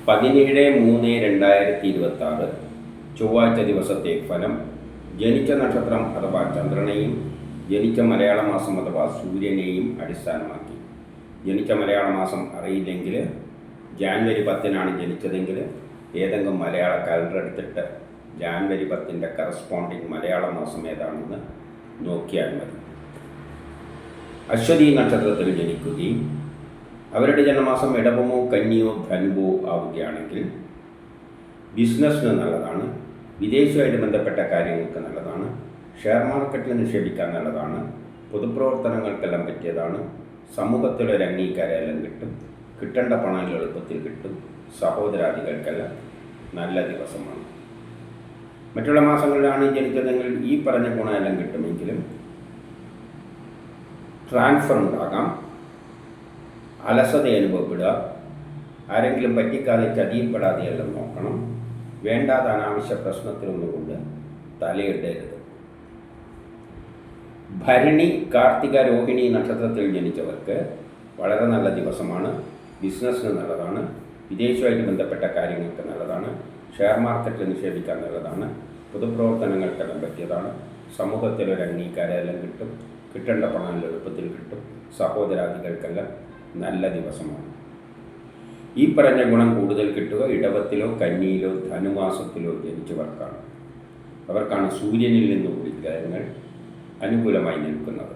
17/3/2026 ചൊവ്വാഴ്ച ദിവസത്തെ ഫലം. ജനിച്ച നക്ഷത്രം അഥവാ ചന്ദ്രനെയും ജനിച്ച മലയാള മാസം അഥവാ സൂര്യനെയും അടിസ്ഥാനമാക്കി. ജനിച്ച മലയാള മാസം അറിയില്ലെങ്കിൽ ജാനുവരി 10-നാണ് ജനിച്ചതെങ്കിൽ ഏതെങ്കിലും മലയാള കലണ്ടർ എടുത്തിട്ട് ജാനുവരി 10-ൻ്റെ കറസ്പോണ്ടിങ് മലയാള മാസം ഏതാണെന്ന് നോക്കിയാൽ മതി. അശ്വതി നക്ഷത്രത്തിൽ ജനിക്കുകയും അവരുടെ ജന്മമാസം ഇടവമോ കന്നിയോ ധനുവോ ആവുകയാണെങ്കിൽ ബിസിനസ്സിന് നല്ലതാണ്, വിദേശവുമായിട്ട് ബന്ധപ്പെട്ട കാര്യങ്ങൾക്ക് നല്ലതാണ്, ഷെയർ മാർക്കറ്റിൽ നിക്ഷേപിക്കാൻ നല്ലതാണ്, പൊതുപ്രവർത്തനങ്ങൾക്കെല്ലാം പറ്റിയതാണ്, സമൂഹത്തിലൊരു അംഗീകാരമെല്ലാം കിട്ടും, കിട്ടേണ്ട പണം എളുപ്പത്തിൽ കിട്ടും, സഹോദരാദികൾക്കെല്ലാം നല്ല ദിവസമാണ്. മറ്റുള്ള മാസങ്ങളിലാണ് ജനിച്ചതെങ്കിൽ ഈ പറഞ്ഞ ഗുണമെല്ലാം കിട്ടുമെങ്കിലും ട്രാൻസ്ഫർ ഉണ്ടാകാം, അലസത അനുഭവപ്പെടുക, ആരെങ്കിലും പറ്റിക്കാതെ ചതിയിൽപ്പെടാതെയെല്ലാം നോക്കണം, വേണ്ടാതെ അനാവശ്യ പ്രശ്നത്തിലൊന്നുകൊണ്ട് തലയിടരുത്. ഭരണി, കാർത്തിക, രോഹിണി നക്ഷത്രത്തിൽ ജനിച്ചവർക്ക് വളരെ നല്ല ദിവസമാണ്. ബിസിനസ്സിന് നല്ലതാണ്, വിദേശവുമായിട്ട് ബന്ധപ്പെട്ട കാര്യങ്ങൾക്ക് നല്ലതാണ്, ഷെയർ മാർക്കറ്റിൽ നിക്ഷേപിക്കാൻ നല്ലതാണ്, പൊതുപ്രവർത്തനങ്ങൾക്കെല്ലാം പറ്റിയതാണ്, സമൂഹത്തിലൊരു അംഗീകാരമെല്ലാം കിട്ടും, കിട്ടേണ്ട പണം എളുപ്പത്തിൽ കിട്ടും, സഹോദരാദികൾക്കെല്ലാം നല്ല ദിവസമാണ്. ഈ പറഞ്ഞ ഗുണം കൂടുതൽ കിട്ടുക ഇടവത്തിലോ കന്നിയിലോ ധനുമാസത്തിലോ ജനിച്ചവർക്കാണ്. അവർക്കാണ് സൂര്യനിൽ നിന്നുകൂടി ഗ്രഹങ്ങൾ അനുകൂലമായി നിൽക്കുന്നത്.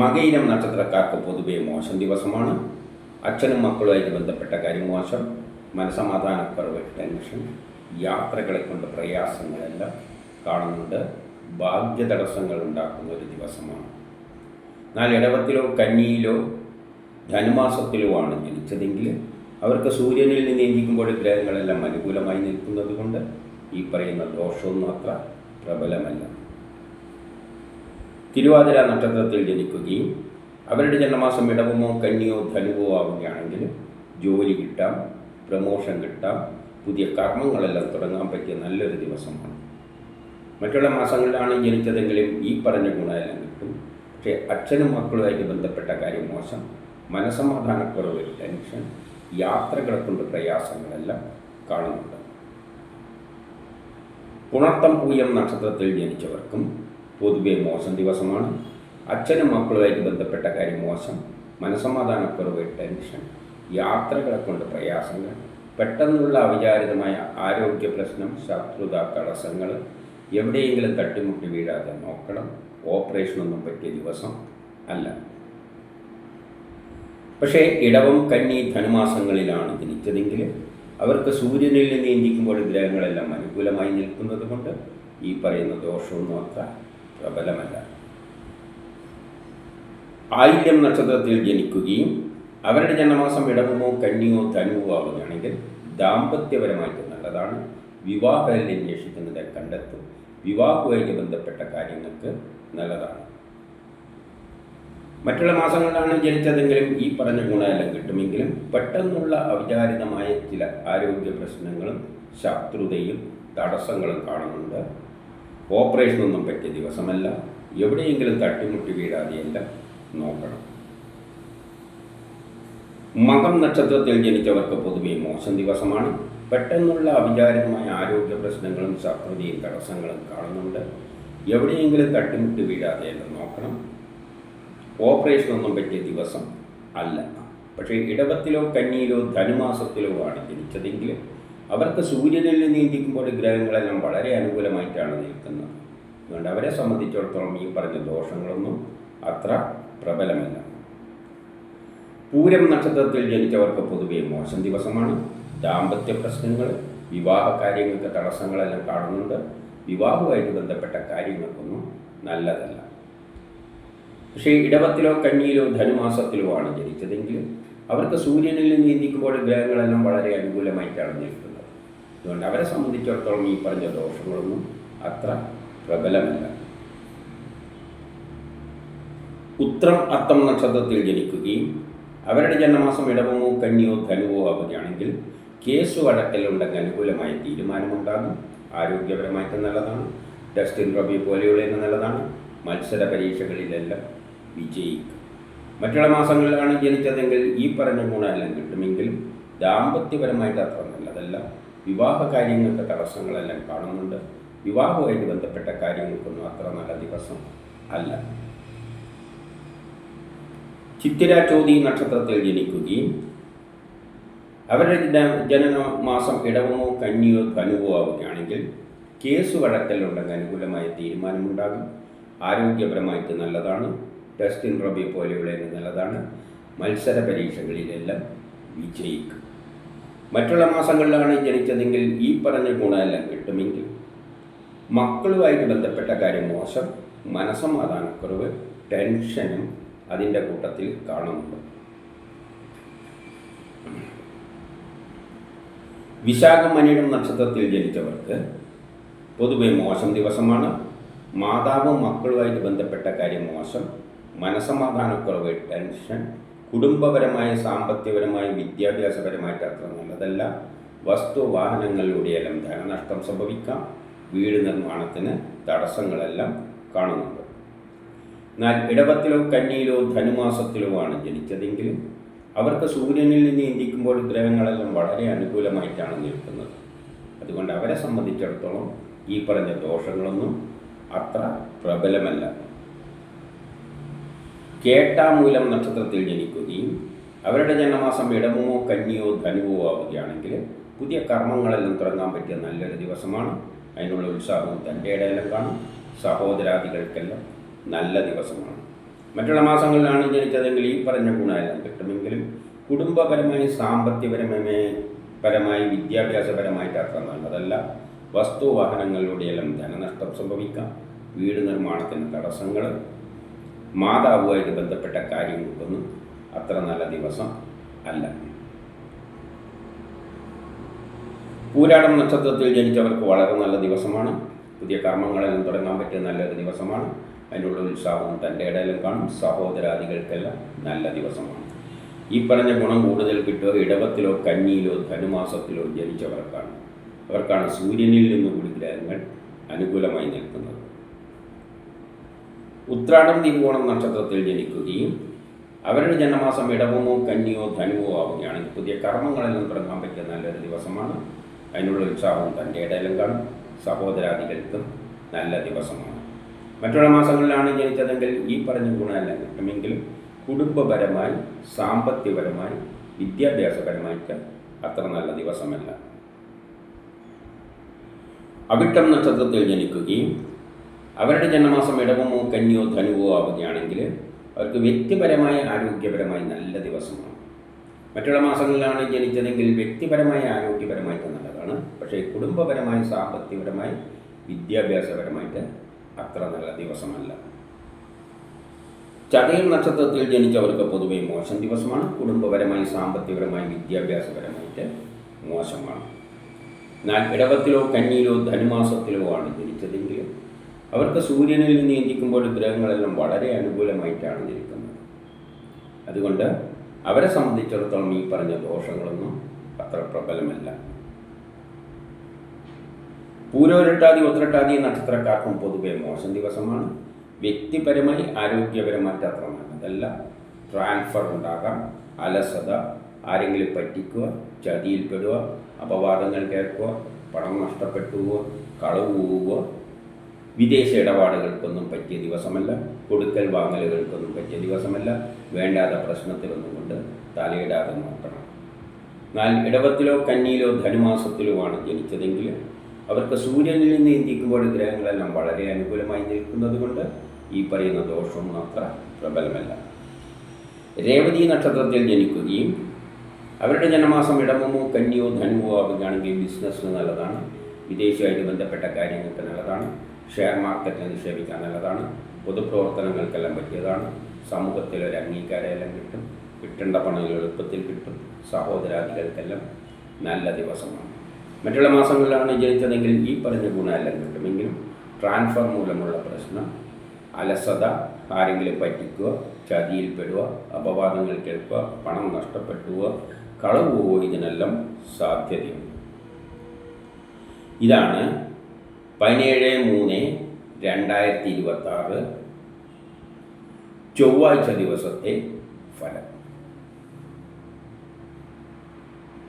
മകയിരം നക്ഷത്രക്കാർക്ക് പൊതുവെ മോശം ദിവസമാണ്. അച്ഛനും മക്കളുമായിട്ട് ബന്ധപ്പെട്ട കാര്യം മോശം, മനസമാധാനക്കുറവ്, ടെൻഷൻ, യാത്രകളെ കൊണ്ട് പ്രയാസങ്ങളെല്ലാം കാണുന്നുണ്ട്. ഭാഗ്യ തടസ്സങ്ങൾ ഉണ്ടാക്കുന്ന ഒരു ദിവസമാണ്. എന്നാൽ ഇടവത്തിലോ കന്നിയിലോ ധനുമാസത്തിലോ ആണ് ജനിച്ചതെങ്കിൽ അവർക്ക് സൂര്യനിൽ നിന്ന് എഴുതിക്കുമ്പോൾ ഗ്രഹങ്ങളെല്ലാം അനുകൂലമായി നിൽക്കുന്നത് കൊണ്ട് ഈ പറയുന്ന ദോഷമൊന്നും അത്ര പ്രബലമല്ല. തിരുവാതിര നക്ഷത്രത്തിൽ ജനിക്കുകയും അവരുടെ ജന്മമാസം ഇടവമോ കന്നിയോ ധനുവോ ആവുകയാണെങ്കിൽ ജോലി കിട്ടാം, പ്രമോഷൻ കിട്ടാം, പുതിയ കർമ്മങ്ങളെല്ലാം തുടങ്ങാൻ പറ്റിയ നല്ലൊരു ദിവസമാണ്. മറ്റുള്ള മാസങ്ങളിലാണ് ജനിച്ചതെങ്കിലും ഈ പറഞ്ഞ ഗുണമെല്ലാം കിട്ടും. പക്ഷേ അച്ഛനും മക്കളുമായിട്ട് ബന്ധപ്പെട്ട കാര്യം മോശം, മനസമാധാനക്കുറവ്, ടെൻഷൻ, യാത്രകളെ കൊണ്ട് പ്രയാസങ്ങളെല്ലാം കാണുന്നുണ്ട്. പുണർത്തം പൂയം നക്ഷത്രത്തിൽ ജനിച്ചവർക്കും പൊതുവെ മോശം ദിവസമാണ്. അച്ഛനും മക്കളുമായിട്ട് ബന്ധപ്പെട്ട കാര്യം മോശം, മനസമാധാനക്കുറവ്, ടെൻഷൻ, യാത്രകളെ കൊണ്ട് പ്രയാസങ്ങൾ, പെട്ടെന്നുള്ള അവിചാരിതമായ ആരോഗ്യ പ്രശ്നം, ശത്രുത, തടസ്സങ്ങൾ, എവിടെയെങ്കിലും തട്ടിമുട്ടി വീഴാതെ നോക്കണം. ഓപ്പറേഷനൊന്നും പറ്റിയ ദിവസം അല്ല. പക്ഷേ ഇടവം കന്നി ധനുമാസങ്ങളിലാണ് ജനിച്ചതെങ്കിൽ അവർക്ക് സൂര്യനിൽ നിന്ന് ചിന്തിക്കുമ്പോൾ ഗ്രഹങ്ങളെല്ലാം അനുകൂലമായി നിൽക്കുന്നത് കൊണ്ട് ഈ പറയുന്ന ദോഷമൊന്നും അത്ര പ്രബലമല്ല. ആയില്യം നക്ഷത്രത്തിൽ ജനിക്കുകയും അവരുടെ ജന്മമാസം ഇടവമോ കന്നിയോ ധനുവോ ആവുകയാണെങ്കിൽ ദാമ്പത്യപരമായിട്ട് നല്ലതാണ്. വിവാഹം അന്വേഷിക്കുന്നത് കണ്ടെത്തും, വിവാഹവുമായിട്ട് ബന്ധപ്പെട്ട കാര്യങ്ങൾക്ക് നല്ലതാണ്. മറ്റുള്ള മാസങ്ങളിലാണ് ജനിച്ചതെങ്കിലും ഈ പറഞ്ഞ ഗുണമെല്ലാം കിട്ടുമെങ്കിലും പെട്ടെന്നുള്ള അവിചാരിതമായ ചില ആരോഗ്യ പ്രശ്നങ്ങളും ശത്രുതയും തടസ്സങ്ങളും കാണുന്നുണ്ട്. ഓപ്പറേഷനൊന്നും പറ്റിയ ദിവസമല്ല, എവിടെയെങ്കിലും തട്ടിമുട്ടി വീഴാതെയെല്ലാം നോക്കണം. മകം നക്ഷത്രത്തിൽ ജനിച്ചവർക്ക് പൊതുവെ മോശം ദിവസമാണ്. പെട്ടെന്നുള്ള അവിചാരിതമായ ആരോഗ്യ പ്രശ്നങ്ങളും ശത്രുതയും തടസ്സങ്ങളും കാണുന്നുണ്ട്. എവിടെയെങ്കിലും തട്ടിമുട്ടി വീഴാതെയെല്ലാം നോക്കണം. ഓപ്പറേഷനൊന്നും പറ്റിയ ദിവസം അല്ല. പക്ഷേ ഇടവത്തിലോ കന്നിയിലോ ധനുമാസത്തിലോ ആണ് ജനിച്ചതെങ്കിൽ അവർക്ക് സൂര്യനിൽ നിന്ന് ചിന്തിക്കുമ്പോൾ ഗ്രഹങ്ങളെല്ലാം വളരെ അനുകൂലമായിട്ടാണ് നിൽക്കുന്നത്. അതുകൊണ്ട് അവരെ സംബന്ധിച്ചിടത്തോളം ഈ പറഞ്ഞ ദോഷങ്ങളൊന്നും അത്ര പ്രബലമല്ല. പൂരം നക്ഷത്രത്തിൽ ജനിച്ചവർക്ക് പൊതുവെ മോശം ദിവസമാണ്. ദാമ്പത്യ പ്രശ്നങ്ങൾ, വിവാഹ കാര്യങ്ങൾക്ക് തടസ്സങ്ങളെല്ലാം കാണുന്നുണ്ട്. വിവാഹവുമായിട്ട് ബന്ധപ്പെട്ട കാര്യങ്ങൾക്കൊന്നും നല്ലതല്ല. പക്ഷേ ഇടവത്തിലോ കന്നിയിലോ ധനുമാസത്തിലോ ആണ് ജനിച്ചതെങ്കിൽ അവർക്ക് സൂര്യനിൽ നിന്ന് ചിന്തിക്കുമ്പോൾ ഗ്രഹങ്ങളെല്ലാം വളരെ അനുകൂലമായിട്ടാണ് നിൽക്കുന്നത്. അതുകൊണ്ട് അവരെ സംബന്ധിച്ചിടത്തോളം ഈ പറഞ്ഞ ദോഷങ്ങളൊന്നും അത്ര പ്രബലമല്ല. ഉത്രം അത്തം നക്ഷത്രത്തിൽ ജനിക്കുകയും അവരുടെ ജന്മമാസം ഇടവമോ കന്നിയോ ധനുവോ ആവുകയാണെങ്കിൽ കേസ് വഴക്കലുണ്ടെങ്കിൽ അനുകൂലമായ തീരുമാനമുണ്ടാകും. ആരോഗ്യപരമായിട്ട് നല്ലതാണ്. ടെസ്റ്റ് ഇൻ്റർവ്യൂ പോലെയുള്ള നല്ലതാണ്. മത്സര പരീക്ഷകളിലെല്ലാം വിജയിക്കും. മറ്റുള്ള മാസങ്ങളിലാണ് ജനിച്ചതെങ്കിൽ ഈ പറഞ്ഞ ഗുണമെല്ലാം കിട്ടുമെങ്കിലും ദാമ്പത്യപരമായിട്ട് അത്ര നല്ലതല്ല. വിവാഹ കാര്യങ്ങൾക്ക് തടസ്സങ്ങളെല്ലാം കാണുന്നുണ്ട്. വിവാഹവുമായിട്ട് ബന്ധപ്പെട്ട കാര്യങ്ങൾക്കൊന്നും അത്ര നല്ല ദിവസം അല്ല. ചിത്തിര ചോതി നക്ഷത്രത്തിൽ ജനിക്കുകയും അവരുടെ ജനനമാസം ഇടവമോ കന്നിയോ ധനുവോ ആവുകയാണെങ്കിൽ കേസ് വഴക്കലുണ്ടെങ്കിൽ അനുകൂലമായ തീരുമാനമുണ്ടാകും. ആരോഗ്യപരമായിട്ട് നല്ലതാണ്. ടെസ്റ്റ് ഇൻട്രോബി പോലെയുള്ള നല്ലതാണ്. മത്സര പരീക്ഷകളിലെല്ലാം വിജയിക്കും. മറ്റുള്ള മാസങ്ങളിലാണ് ജനിച്ചതെങ്കിൽ ഈ പറഞ്ഞ ഗുണമെല്ലാം കിട്ടുമെങ്കിൽ മക്കളുമായിട്ട് ബന്ധപ്പെട്ട കാര്യം മോശം, മനസ്സമാധാനക്കുറവ്, ടെൻഷനും അതിൻ്റെ കൂട്ടത്തിൽ കാണുന്നുണ്ട്. വിശാഖം മനിടം നക്ഷത്രത്തിൽ ജനിച്ചവർക്ക് പൊതുവെ മോശം ദിവസമാണ്. മാതാവും മക്കളുമായിട്ട് ബന്ധപ്പെട്ട കാര്യം മോശം, മനസ്സമാധാനക്കുറവ്, ടെൻഷൻ, കുടുംബപരമായ സാമ്പത്തികപരമായ വിദ്യാഭ്യാസപരമായിട്ട് അത്ര നല്ലതല്ല. വസ്തു വാഹനങ്ങളിലൂടെയെല്ലാം ധനനഷ്ടം സംഭവിക്കാം. വീട് നിർമ്മാണത്തിന് തടസ്സങ്ങളെല്ലാം കാണുന്നുണ്ട്. എന്നാൽ ഇടവത്തിലോ കന്നിയിലോ ധനുമാസത്തിലോ ആണ് ജനിച്ചതെങ്കിലും അവർക്ക് സൂര്യനിൽ നിന്ന് ചിന്തിക്കുമ്പോൾ ഗ്രഹങ്ങളെല്ലാം വളരെ അനുകൂലമായിട്ടാണ് നിൽക്കുന്നത്. അതുകൊണ്ട് അവരെ സംബന്ധിച്ചിടത്തോളം ഈ പറഞ്ഞ ദോഷങ്ങളൊന്നും അത്ര പ്രബലമല്ല. കേട്ടാമൂലം നക്ഷത്രത്തിൽ ജനിക്കുകയും അവരുടെ ജന്മമാസം ഇടമോ കന്നിയോ ധനുവോ ആവുകയാണെങ്കിൽ പുതിയ കർമ്മങ്ങളെല്ലാം തുടങ്ങാൻ പറ്റിയ നല്ലൊരു ദിവസമാണ്. അതിനുള്ള ഉത്സാഹവും തൻ്റെ ഇടയിലും കാണും. സഹോദരാദികൾക്കെല്ലാം നല്ല ദിവസമാണ്. മറ്റുള്ള മാസങ്ങളിലാണ് ജനിച്ചതെങ്കിൽ ഈ പറഞ്ഞ ഗുണമെല്ലാം കിട്ടുമെങ്കിലും കുടുംബപരമായി സാമ്പത്തികപരമായി വിദ്യാഭ്യാസപരമായിട്ട് അത്ര നല്ലതല്ല. വസ്തു വാഹനങ്ങളിലൂടെയെല്ലാം ധനനഷ്ടം സംഭവിക്കാം. വീട് നിർമ്മാണത്തിന് തടസ്സങ്ങൾ, മാതാവുമായിട്ട് ബന്ധപ്പെട്ട കാര്യങ്ങൾക്കൊന്നും അത്ര നല്ല ദിവസം അല്ല. പൂരാടം നക്ഷത്രത്തിൽ ജനിച്ചവർക്ക് വളരെ നല്ല ദിവസമാണ്. പുതിയ കർമ്മങ്ങളെല്ലാം തുടങ്ങാൻ പറ്റിയ നല്ലൊരു ദിവസമാണ്. അതിനുള്ള ഉത്സാഹവും തൻ്റെ ഇടയിലും കാണും. സഹോദരാദികൾക്കെല്ലാം നല്ല ദിവസമാണ്. ഈ പറഞ്ഞ ഗുണം കൂടുതൽ കിട്ടുക ഇടവത്തിലോ കന്നിയിലോ ധനുമാസത്തിലോ ജനിച്ചവർക്കാണ്. അവർക്കാണ് സൂര്യനിൽ നിന്നുകൂടി ഗ്രഹങ്ങൾ അനുകൂലമായി നിൽക്കുന്നത്. ഉത്രാടം തിരുവോണം നക്ഷത്രത്തിൽ ജനിക്കുകയും അവരുടെ ജന്മമാസം ഇടവമോ കന്നിയോ ധനുവോ ആവുകയാണെങ്കിൽ പുതിയ കർമ്മങ്ങളെല്ലാം തുടങ്ങാൻ പറ്റിയ നല്ലൊരു ദിവസമാണ്. അതിനുള്ള ഉത്സാഹവും തൻ്റെ ഇടയിലും കാണും. സഹോദരാദികൾക്കും നല്ല ദിവസമാണ്. മറ്റുള്ള മാസങ്ങളിലാണ് ജനിച്ചതെങ്കിൽ ഈ പറഞ്ഞ ഗുണമെല്ലാം കിട്ടുമെങ്കിലും കുടുംബപരമായി സാമ്പത്തികപരമായി വിദ്യാഭ്യാസപരമായിട്ട് അത്ര നല്ല ദിവസമല്ല. അവിട്ടം നക്ഷത്രത്തിൽ ജനിക്കുകയും അവരുടെ ജന്മമാസം ഇടവമോ കന്നിയോ ധനുവോ ആവുകയാണെങ്കിൽ അവർക്ക് വ്യക്തിപരമായ ആരോഗ്യപരമായി നല്ല ദിവസമാണ്. മറ്റുള്ള മാസങ്ങളിലാണ് ജനിച്ചതെങ്കിൽ വ്യക്തിപരമായ ആരോഗ്യപരമായിട്ട് നല്ലതാണ്. പക്ഷേ കുടുംബപരമായി സാമ്പത്തികപരമായി വിദ്യാഭ്യാസപരമായിട്ട് അത്ര നല്ല ദിവസമല്ല. ചതയം നക്ഷത്രത്തിൽ ജനിച്ചവർക്ക് പൊതുവെ മോശം ദിവസമാണ്. കുടുംബപരമായി സാമ്പത്തികപരമായി വിദ്യാഭ്യാസപരമായിട്ട് മോശമാണ്. എന്നാൽ ഇടവത്തിലോ കന്നിയിലോ ധനുമാസത്തിലോ ആണ് ജനിച്ചതെങ്കിൽ അവർക്ക് സൂര്യനിൽ നിന്ന് ചിന്തിക്കുമ്പോൾ ഗ്രഹങ്ങളെല്ലാം വളരെ അനുകൂലമായിട്ടാണ് നിൽക്കുന്നത്. അതുകൊണ്ട് അവരെ സംബന്ധിച്ചിടത്തോളം ഈ പറഞ്ഞ ദോഷങ്ങളൊന്നും അത്ര പ്രബലമല്ല. പൂരോരട്ടാതി ഉത്രട്ടാതി നക്ഷത്രക്കാർക്കും പൊതുവെ മോശം ദിവസമാണ്. വ്യക്തിപരമായി ആരോഗ്യപരമായിട്ട് അത്ര നല്ലതല്ല. ട്രാൻസ്ഫർ ഉണ്ടാകാം, അലസത, ആരെങ്കിലും പറ്റിക്കുക, ചതിയിൽപ്പെടുക, അപവാദങ്ങൾ കേൾക്കുക, പണം നഷ്ടപ്പെട്ടു പോവുക, കളവ് പോവുക, വിദേശ ഇടപാടുകൾക്കൊന്നും പറ്റിയ ദിവസമല്ല. കൊടുക്കൽ വാങ്ങലുകൾക്കൊന്നും പറ്റിയ ദിവസമല്ല. വേണ്ടാത്ത പ്രശ്നത്തിലൊന്നും കൊണ്ട് തലയിടാതെ നോക്കണം. എന്നാൽ ഇടവത്തിലോ കന്നിയിലോ ധനുമാസത്തിലോ ആണ് ജനിച്ചതെങ്കിൽ അവർക്ക് സൂര്യനിൽ നിന്ന് ചിന്തിക്കുമ്പോൾ ഗ്രഹങ്ങളെല്ലാം വളരെ അനുകൂലമായി നിൽക്കുന്നത് കൊണ്ട് ഈ പറയുന്ന ദോഷവും അത്ര പ്രബലമല്ല. രേവതി നക്ഷത്രത്തിൽ ജനിക്കുകയും അവരുടെ ജന്മമാസം ഇടവമോ കന്നിയോ ധനുവോ ആവുകയാണെങ്കിൽ ബിസിനസ്സിന് നല്ലതാണ്. വിദേശമായിട്ട് ബന്ധപ്പെട്ട കാര്യങ്ങൾക്ക് നല്ലതാണ്. ഷെയർ മാർക്കറ്റിൽ നിക്ഷേപിക്കാൻ നല്ലതാണ്. പൊതുപ്രവർത്തനങ്ങൾക്കെല്ലാം പറ്റിയതാണ്. സമൂഹത്തിലൊരു അംഗീകാരമെല്ലാം കിട്ടും. കിട്ടേണ്ട പണം എളുപ്പത്തിൽ കിട്ടും. സഹോദരാദികൾക്കെല്ലാം നല്ല ദിവസമാണ്. മറ്റുള്ള മാസങ്ങളിലാണ് ജനിച്ചതെങ്കിൽ ഈ പറഞ്ഞ ഗുണമെല്ലാം കിട്ടുമെങ്കിലും ട്രാൻസ്ഫർ മൂലമുള്ള പ്രശ്നം, അലസത, ആരെങ്കിലും പറ്റിക്കുക, ചതിയിൽപ്പെടുക, അപവാദങ്ങൾ കേൾക്കുക, പണം നഷ്ടപ്പെട്ടുക, കളവ് പോവുക, ഇതിനെല്ലാം സാധ്യതയുണ്ട്. ഇതാണ് 17/3/2026 ചൊവ്വാഴ്ച ദിവസത്തെ ഫലം.